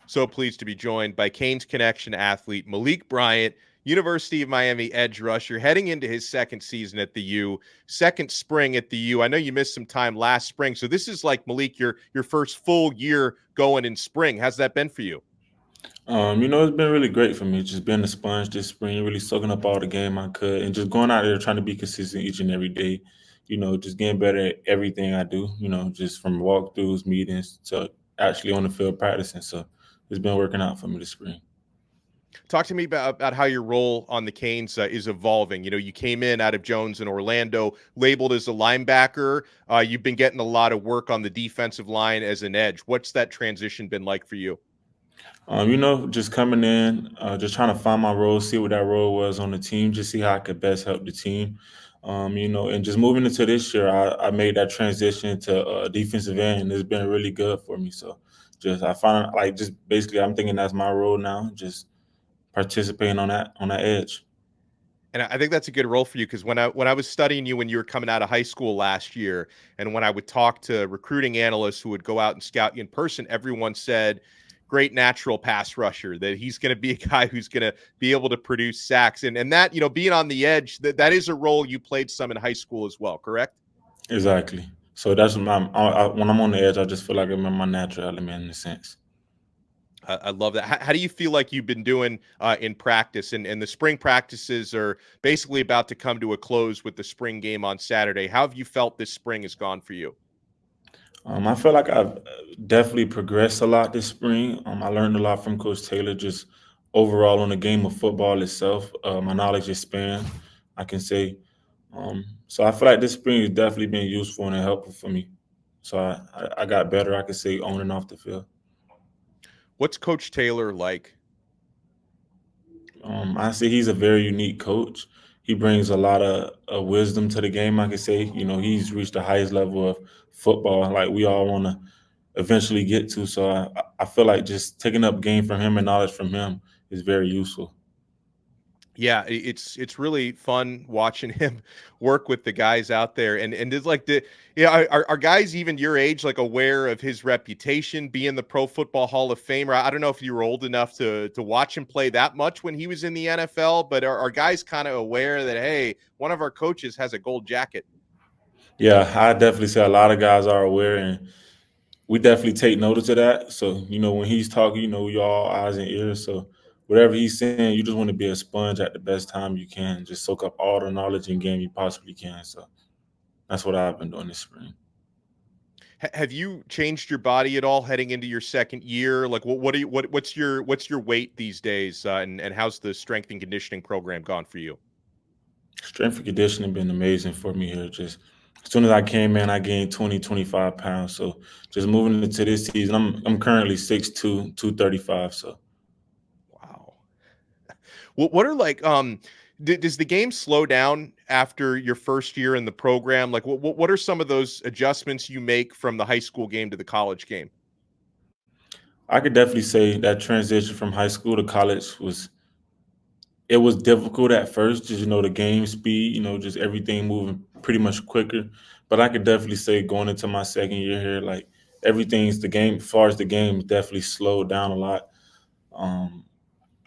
So pleased to be joined by Kane's Connection athlete Malik Bryant, University of Miami edge rusher, heading into his second season at the U, second spring at the U. I know you missed some time last spring, so this is like Malik, your first full year going in spring. How's that been for you? It's been really great for me. Just being a sponge this spring, really soaking up all the game I could, and just going out there trying to be consistent each and every day. Just getting better at everything I do. Just from walkthroughs, meetings to actually on the field practicing. So it's been working out for me this spring. Talk to me about how your role on the Canes is evolving. You know, you came in out of Jones in Orlando, labeled as a linebacker. You've been getting a lot of work on the defensive line as an edge. What's that transition been like for you? Just coming in, just trying to find my role, see what that role was on the team, just see how I could best help the team. And just moving into this year, I made that transition to defensive end, and it's been really good for me. So, just I find like just basically, I'm thinking that's my role now, just participating on that edge. And I think that's a good role for you because when I was studying you when you were coming out of high school last year, and when I would talk to recruiting analysts who would go out and scout you in person, everyone said, "Great natural pass rusher." That he's going to be a guy who's going to be able to produce sacks, and that being on the edge, that is a role you played some in high school as well, correct? Exactly. So that's when I'm on the edge, I just feel like I'm in my natural element in a sense. I love that. How do you feel like you've been doing in practice? And the spring practices are basically about to come to a close with the spring game on Saturday. How have you felt this spring has gone for you? I feel like I've definitely progressed a lot this spring. I learned a lot from Coach Taylor, just overall on the game of football itself. My knowledge expand, I can say. So I feel like this spring has definitely been useful and helpful for me. So I got better, I could say, on and off the field. What's Coach Taylor like? I say he's a very unique coach. He brings a lot of wisdom to the game, I could say. He's reached the highest level of football, like we all want to eventually get to. So I feel like just taking up game from him and knowledge from him is very useful. Yeah, it's really fun watching him work with the guys out there, and it's like are guys even your age like aware of his reputation being the Pro Football Hall of Famer? I don't know if you were old enough to watch him play that much when he was in the NFL, but are guys kind of aware that hey, one of our coaches has a gold jacket? Yeah, I definitely say a lot of guys are aware, and we definitely take notice of that. So, when he's talking, we all eyes and ears. So, whatever he's saying, you just want to be a sponge at the best time you can. Just soak up all the knowledge and game you possibly can. So, that's what I've been doing this spring. Have you changed your body at all heading into your second year? Like, what do you what's your weight these days, and how's the strength and conditioning program gone for you? Strength and conditioning been amazing for me here. Just as soon as I came in, I gained 20, 25 pounds. So just moving into this season, I'm currently 6'2", 235. So Wow. What are like does the game slow down after your first year in the program? Like what are some of those adjustments you make from the high school game to the college game? I could definitely say that transition from high school to college was difficult at first, just the game speed, just everything moving pretty much quicker. But I could definitely say going into my second year here, like everything's the game, as far as the game, definitely slowed down a lot. Um,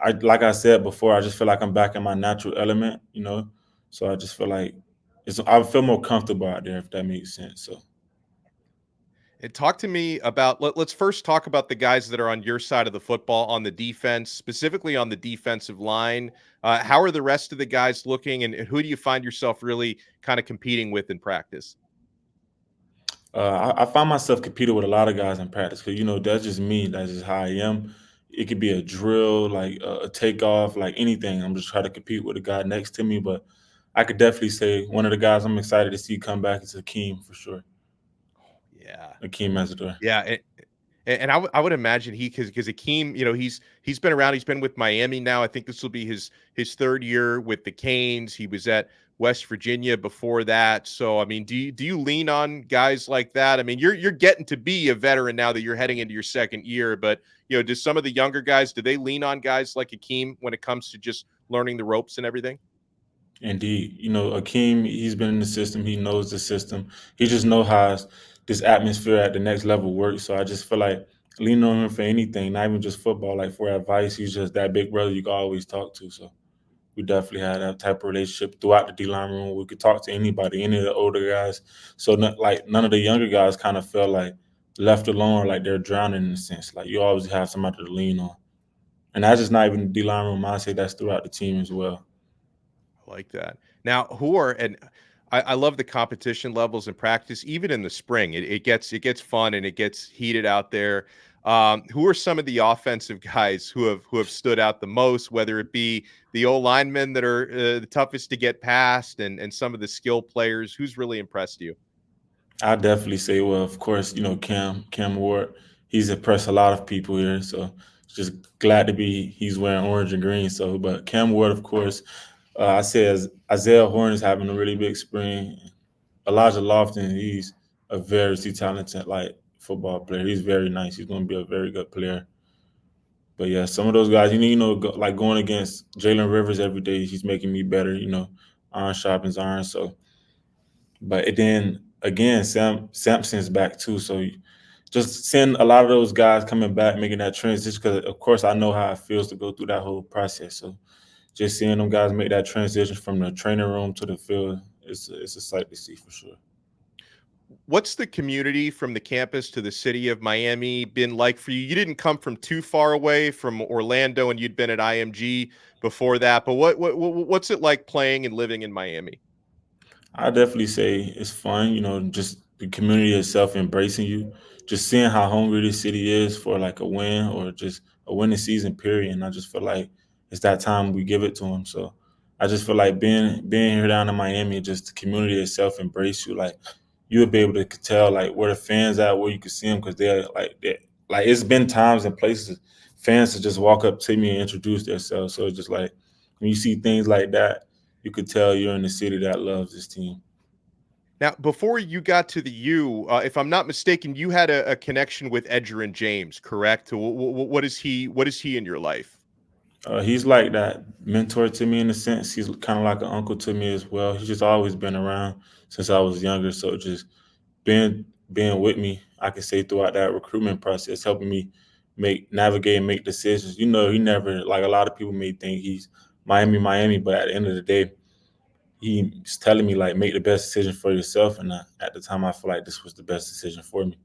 I like I said before, I just feel like I'm back in my natural element. So I just feel like I feel more comfortable out there, if that makes sense. So And talk to me about let's first talk about the guys that are on your side of the football on the defense, specifically on the defensive line. How are the rest of the guys looking, and who do you find yourself really kind of competing with in practice? I find myself competing with a lot of guys in practice because that's just me. That's just how I am. It could be a drill, like a takeoff, like anything. I'm just trying to compete with the guy next to me. But I could definitely say one of the guys I'm excited to see come back is Akeem for sure. Yeah. Akeem Mesidor. Yeah, and I would imagine because Akeem, he's been around. He's been with Miami now. I think this will be his third year with the Canes. He was at West Virginia before that. So I mean, do you lean on guys like that? I mean, you're getting to be a veteran now that you're heading into your second year. But do some of the younger guys do they lean on guys like Akeem when it comes to just learning the ropes and everything? Indeed. Akeem, he's been in the system. He knows the system. He just knows how this atmosphere at the next level works. So I just feel like leaning on him for anything, not even just football, like for advice. He's just that big brother you can always talk to. So we definitely had that type of relationship throughout the D line room. We could talk to anybody, any of the older guys. So like none of the younger guys kind of felt like left alone or like they're drowning in a sense. Like you always have somebody to lean on. And that's just not even the D line room. I say that's throughout the team as well. I like that. Now, and I love the competition levels in practice, even in the spring. It gets fun and it gets heated out there. Who are some of the offensive guys who have stood out the most? Whether it be the O linemen that are the toughest to get past, and some of the skill players, who's really impressed you? I definitely say, well, of course, Cam Ward, he's impressed a lot of people here. So just glad to be he's wearing orange and green. So, but Cam Ward, of course, I say as Isaiah Horn is having a really big spring. Elijah Lofton, he's a very talented like football player. He's very nice. He's going to be a very good player. But yeah, some of those guys, like going against Jalen Rivers every day, he's making me better. Iron sharpens iron. So, but then again, Sampson's back too. So just seeing a lot of those guys coming back, making that transition. Because of course, I know how it feels to go through that whole process. So just seeing them guys make that transition from the training room to the field, it's a sight to see for sure. What's the community from the campus to the city of Miami been like for you? You didn't come from too far away from Orlando, and you'd been at IMG before that. But what's it like playing and living in Miami? I definitely say it's fun, just the community itself embracing you, just seeing how hungry the city is for like a win or just a winning season period. And I just feel like it's that time we give it to them. So I just feel like being here down in Miami, just the community itself embrace you. Like you would be able to tell like where the fans at, where you can see them because like it's been times and places fans to just walk up to me and introduce themselves. So it's just like when you see things like that, you could tell you're in the city that loves this team. Now, before you got to the U, if I'm not mistaken, you had a connection with Edgerrin James, correct? What is he? What is he in your life? He's like that mentor to me in a sense. He's kind of like an uncle to me as well. He's just always been around since I was younger. So just being with me, I can say throughout that recruitment process, helping me navigate and make decisions. He never like a lot of people may think he's Miami, but at the end of the day, he's telling me like make the best decision for yourself. And at the time, I feel like this was the best decision for me.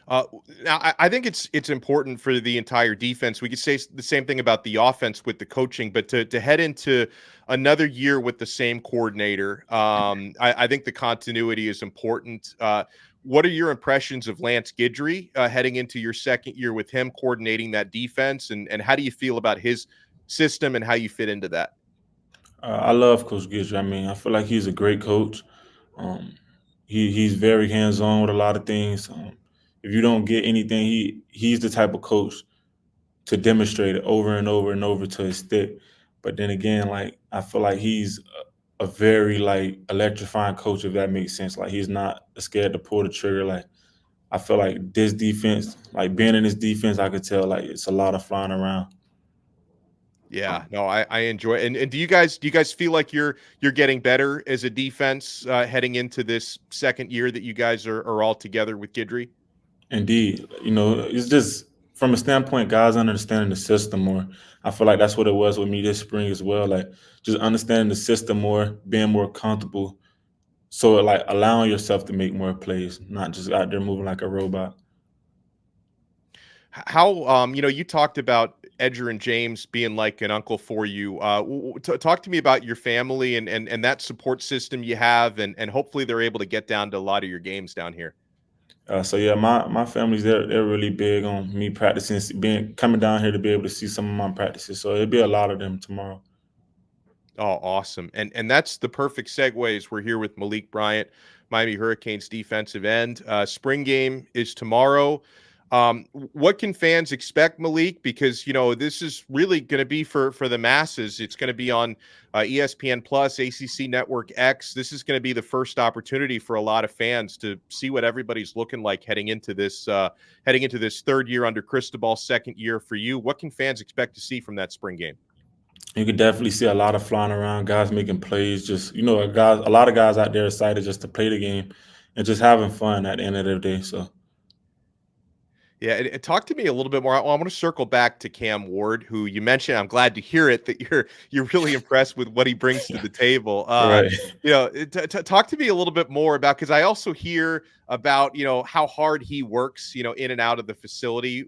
Uh, Now, I think it's important for the entire defense. We could say the same thing about the offense with the coaching, but to head into another year with the same coordinator, I think the continuity is important. What are your impressions of Lance Guidry heading into your second year with him coordinating that defense, and how do you feel about his system and how you fit into that? I love Coach Gidry. I mean, I feel like he's a great coach. Um, he's very hands on with a lot of things. If you don't get anything, he's the type of coach to demonstrate it over and over and over to his stick. But then again, like I feel like he's a very like electrifying coach, if that makes sense. Like he's not scared to pull the trigger. Like I feel like this defense, like being in this defense, I could tell like it's a lot of flying around. Yeah, no, I enjoy it. And do you guys feel like you're getting better as a defense heading into this second year that you guys are all together with Gidry? Indeed, it's just from a standpoint, guys understanding the system more. I feel like that's what it was with me this spring as well. Like just understanding the system more, being more comfortable. So like allowing yourself to make more plays, not just out there moving like a robot. How you talked about Edgerrin James being like an uncle for you. Talk to me about your family and that support system you have, and hopefully they're able to get down to a lot of your games down here. So yeah, my family's they're really big on me practicing, being coming down here to be able to see some of my practices. So it'll be a lot of them tomorrow. Oh, awesome. And that's the perfect segues. We're here with Malik Bryant, Miami Hurricanes defensive end. Spring game is tomorrow. What can fans expect, Malik? Because this is really going to be for the masses. It's going to be on ESPN Plus, ACC Network X. This is going to be the first opportunity for a lot of fans to see what everybody's looking like heading into this third year under Cristobal, second year for you. What can fans expect to see from that spring game? You could definitely see a lot of flying around, guys making plays. Just a lot of guys out there excited just to play the game and just having fun at the end of the day. So Yeah, and talk to me a little bit more. I want to circle back to Cam Ward, who you mentioned. I'm glad to hear it that you're really impressed with what he brings to the table. Right. Talk to me a little bit more about, because I also hear about how hard he works, in and out of the facility.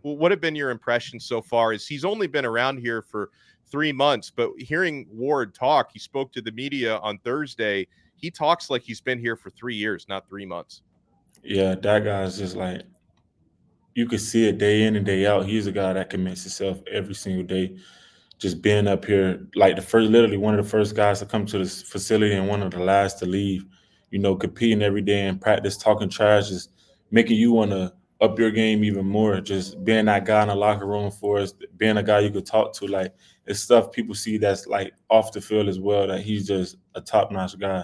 What have been your impressions so far? Is he's only been around here for 3 months, but hearing Ward talk, he spoke to the media on Thursday. He talks like he's been here for 3 years, not 3 months. Yeah, that guy's just like you could see it day in and day out. He's a guy that commits himself every single day. Just being up here, like literally one of the first guys to come to this facility and one of the last to leave. Competing every day in practice, talking trash, just making you want to up your game even more. Just being that guy in the locker room for us, being a guy you could talk to. Like it's stuff people see that's like off the field as well. That he's just a top notch guy.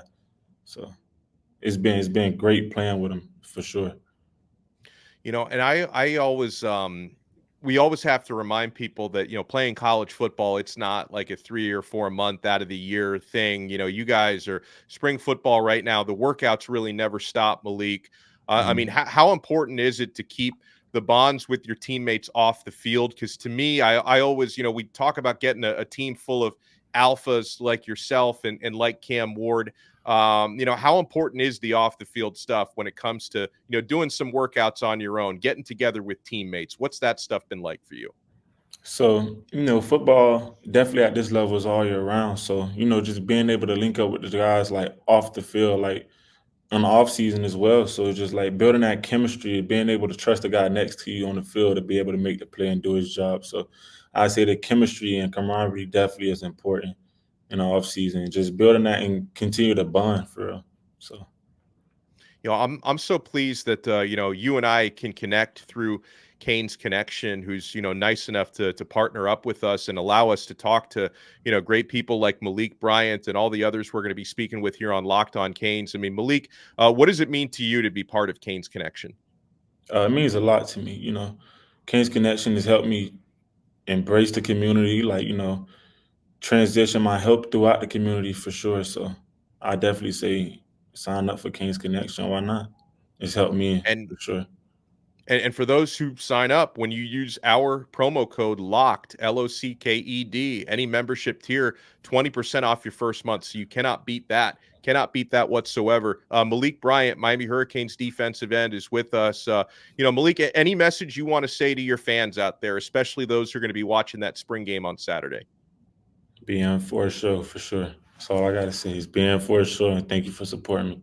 So it's been great playing with him for sure. And I always we always have to remind people that playing college football, it's not like a 3 or 4 month out of the year thing. You guys are spring football right now. The workouts really never stop, Malik. I mean, Mhm. how important is it to keep the bonds with your teammates off the field? Because to me, I always, we talk about getting a team full of alphas like yourself and like Cam Ward. How important is the off the field stuff when it comes to, doing some workouts on your own, getting together with teammates? What's that stuff been like for you? So, football definitely at this level is all year round. So, just being able to link up with the guys like off the field, like on the off season as well. So just like building that chemistry, being able to trust the guy next to you on the field to be able to make the play and do his job. So I say the chemistry and camaraderie definitely is important in the off season. Just building that and continue to bond for real. So I'm so pleased that you and I can connect through Kane's connection, who's nice enough to partner up with us and allow us to talk to great people like Malik Bryant and all the others we're going to be speaking with here on Locked On Canes. I mean, Malik, what does it mean to you to be part of Kane's connection? it means a lot to me. Kane's connection has helped me embrace the community, like, transition my help throughout the community for sure. So I definitely say sign up for Kane's Connection. Why not? It's helped me And for sure. And for those who sign up, when you use our promo code LOCKED, LOCKED, any membership tier, 20% off your first month. So you cannot beat that. Cannot beat that whatsoever. Malik Bryant, Miami Hurricanes defensive end, is with us. Malik, any message you want to say to your fans out there, especially those who are going to be watching that spring game on Saturday? Being for a show for sure. That's all I gotta say is being for a show and thank you for supporting me.